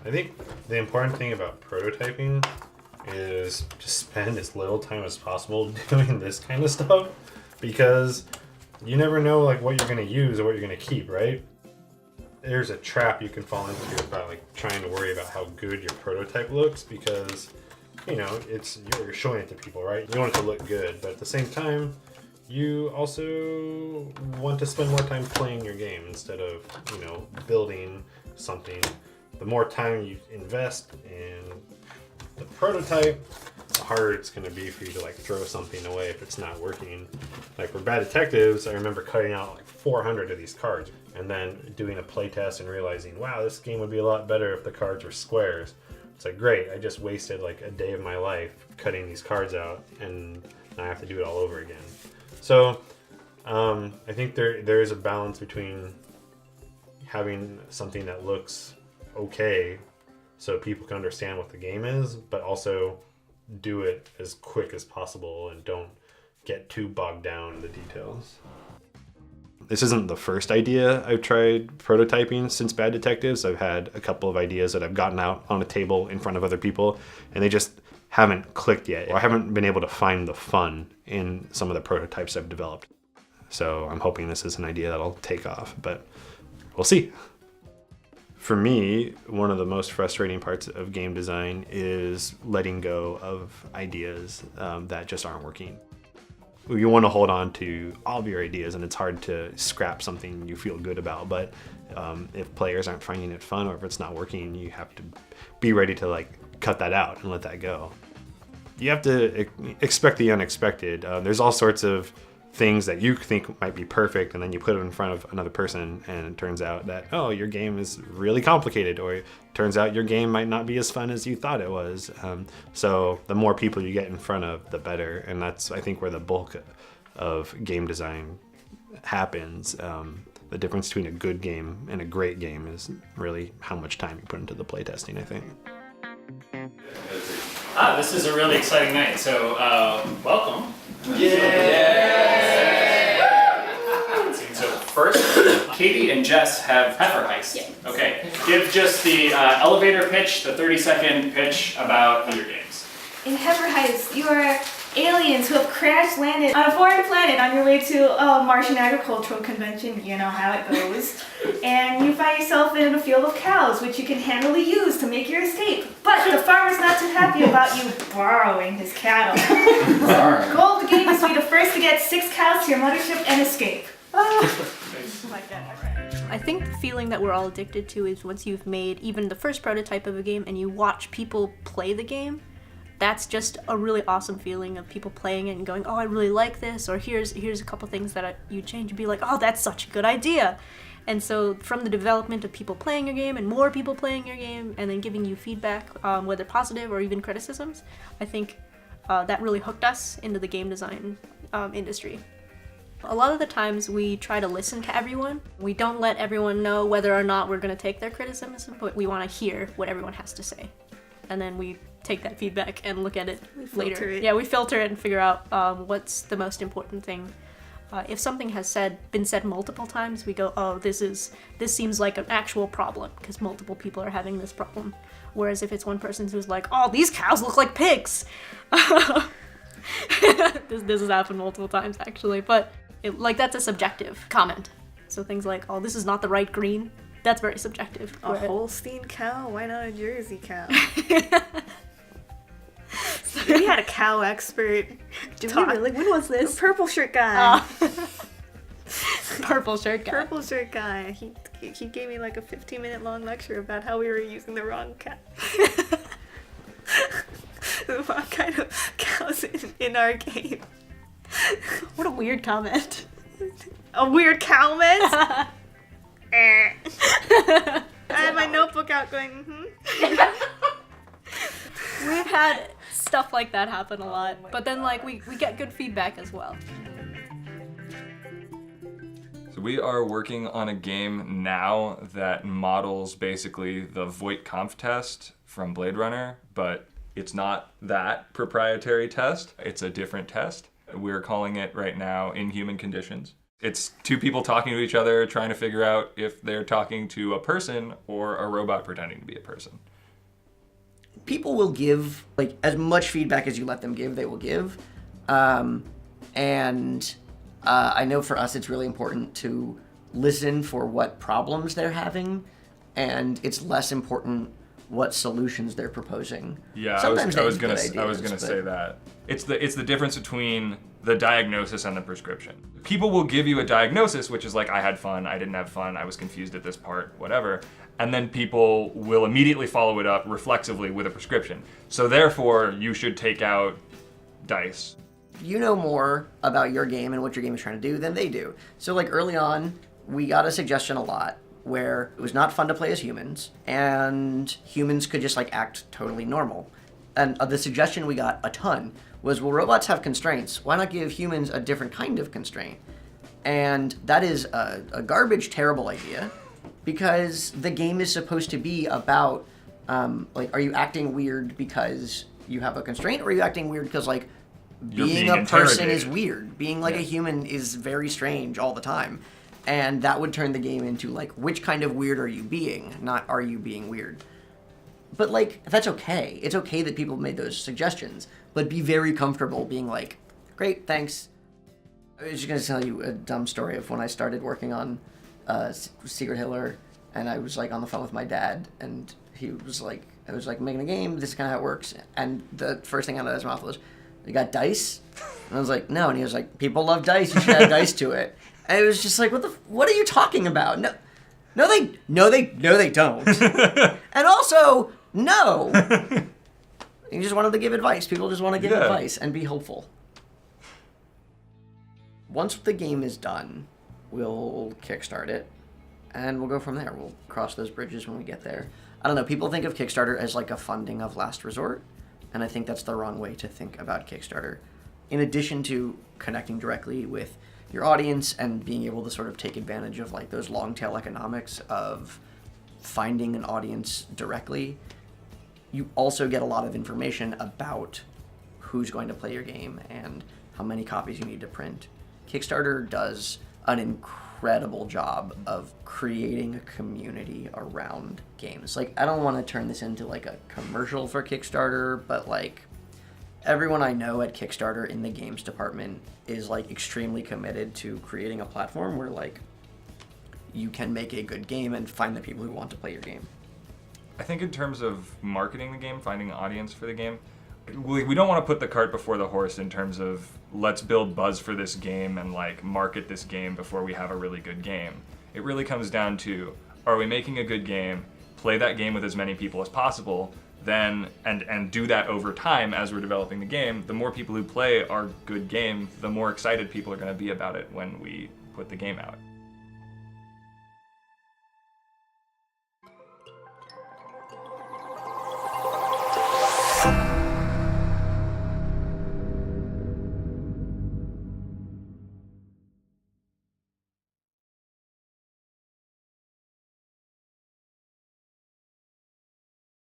I think the important thing about prototyping is just spend as little time as possible doing this kind of stuff, because you never know like what you're going to use or what you're going to keep, right? There's a trap you can fall into about like trying to worry about how good your prototype looks, because you know it's you're showing it to people, right? You want it to look good, but at the same time you also want to spend more time playing your game instead of, you know, building something. The more time you invest in the prototype, the harder it's going to be for you to like throw something away if it's not working. Like for Bad Detectives, I remember cutting out like 400 of these cards and then doing a playtest and realizing, wow, this game would be a lot better if the cards were squares. It's like, great, I just wasted like a day of my life cutting these cards out, and now I have to do it all over again. So I think there is a balance between having something that looks okay so people can understand what the game is, but also do it as quick as possible and don't get too bogged down in the details. This isn't the first idea I've tried prototyping since Bad Detectives. I've had a couple of ideas that I've gotten out on a table in front of other people, and they just haven't clicked yet. Or I haven't been able to find the fun in some of the prototypes I've developed. So I'm hoping this is an idea that'll take off, but we'll see. For me, one of the most frustrating parts of game design is letting go of ideas that just aren't working. You want to hold on to all of your ideas, and it's hard to scrap something you feel good about, but if players aren't finding it fun or if it's not working, you have to be ready to like cut that out and let that go. You have to expect the unexpected. There's all sorts of things that you think might be perfect, and then you put it in front of another person and it turns out that, oh, your game is really complicated, or it turns out your game might not be as fun as you thought it was. So the more people you get in front of, the better, and that's, I think, where the bulk of game design happens. The difference between a good game and a great game is really how much time you put into the playtesting, I think. This is a really exciting night, so welcome. So first, Katie and Jess have Heifer Heist. Yeah. Okay, give just the elevator pitch, the 30-second pitch about your games. In Heifer Heist, you are aliens who have crash landed on a foreign planet on your way to a Martian agricultural convention. You know how it goes. And you find yourself in a field of cows, which you can handily use to make your escape. But the farmer's not too happy about you borrowing his cattle. The goal of the game is to be the first to get 6 cows to your mothership and escape. Like that. I think the feeling that we're all addicted to is once you've made even the first prototype of a game and you watch people play the game, that's just a really awesome feeling of people playing it and going, oh, I really like this, or here's a couple things that you change, and be like, oh, that's such a good idea. And so from the development of people playing your game and more people playing your game and then giving you feedback, whether positive or even criticisms, I think that really hooked us into the game design industry. A lot of the times we try to listen to everyone. We don't let everyone know whether or not we're going to take their criticism, but we want to hear what everyone has to say. And then we take that feedback and look at it later. Yeah, we filter it and figure out what's the most important thing. If something has been said multiple times, we go, oh, this seems like an actual problem because multiple people are having this problem. Whereas if it's one person who's like, oh, these cows look like pigs. This has happened multiple times actually, but that's a subjective comment. So things like, oh, this is not the right green. That's very subjective. A Holstein cow? Why not a Jersey cow? We had a cow expert. Did we really? When was this? The purple shirt guy. Purple shirt guy. Purple shirt guy. He gave me like a 15-minute long lecture about how we were using the wrong cow. The wrong kind of cows in our game. What a weird comment. A weird comment? I had my notebook out going, We've had stuff like that happen a lot, but then we get good feedback as well. So we are working on a game now that models basically the Voight-Kampff test from Blade Runner, but it's not that proprietary test. It's a different test. We're calling it right now Inhuman Conditions. It's 2 people talking to each other, trying to figure out if they're talking to a person or a robot pretending to be a person. people will give like as much feedback as you let them give, they will give. I know for us it's really important to listen for what problems they're having, and it's less important what solutions they're proposing. Yeah, Sometimes I was gonna but... say that. It's the difference between the diagnosis and the prescription. People will give you a diagnosis, which is like, I had fun, I didn't have fun, I was confused at this part, whatever. And then people will immediately follow it up reflexively with a prescription. So therefore, you should take out dice. You know more about your game and what your game is trying to do than they do. So like early on, we got a suggestion a lot where it was not fun to play as humans, and humans could just like act totally normal. And the suggestion we got a ton was, well, robots have constraints. Why not give humans a different kind of constraint? And that is a garbage, terrible idea, because the game is supposed to be about, like, are you acting weird because you have a constraint, or are you acting weird because, like, being a person is weird? Being, like, a human is very strange all the time. And that would turn the game into, like, which kind of weird are you being, not are you being weird. But, like, that's okay. It's okay that people made those suggestions, but be very comfortable being like, great, thanks. I was just going to tell you a dumb story of when I started working on Secret Hitler, and I was, like, on the phone with my dad, and he was like, I was like, making a game, this is kind of how it works. And the first thing out of his mouth was, you got dice? And I was like, no. And he was like, people love dice, you should add dice to it. And it was just like, what are you talking about? No, they don't. And also, no. You just wanted to give advice. People just want to give advice and be hopeful. Once the game is done, we'll kickstart it, and we'll go from there. We'll cross those bridges when we get there. I don't know, people think of Kickstarter as like a funding of last resort, and I think that's the wrong way to think about Kickstarter. In addition to connecting directly with your audience and being able to sort of take advantage of like those long tail economics of finding an audience directly, you also get a lot of information about who's going to play your game and how many copies you need to print. Kickstarter does an incredible job of creating a community around games. Like, I don't want to turn this into like a commercial for Kickstarter, but like everyone I know at Kickstarter in the games department is like extremely committed to creating a platform where like you can make a good game and find the people who want to play your game. I think in terms of marketing the game, finding an audience for the game, we don't want to put the cart before the horse in terms of let's build buzz for this game and like market this game before we have a really good game. It really comes down to, are we making a good game, play that game with as many people as possible, then and do that over time as we're developing the game. The more people who play our good game, the more excited people are going to be about it when we put the game out.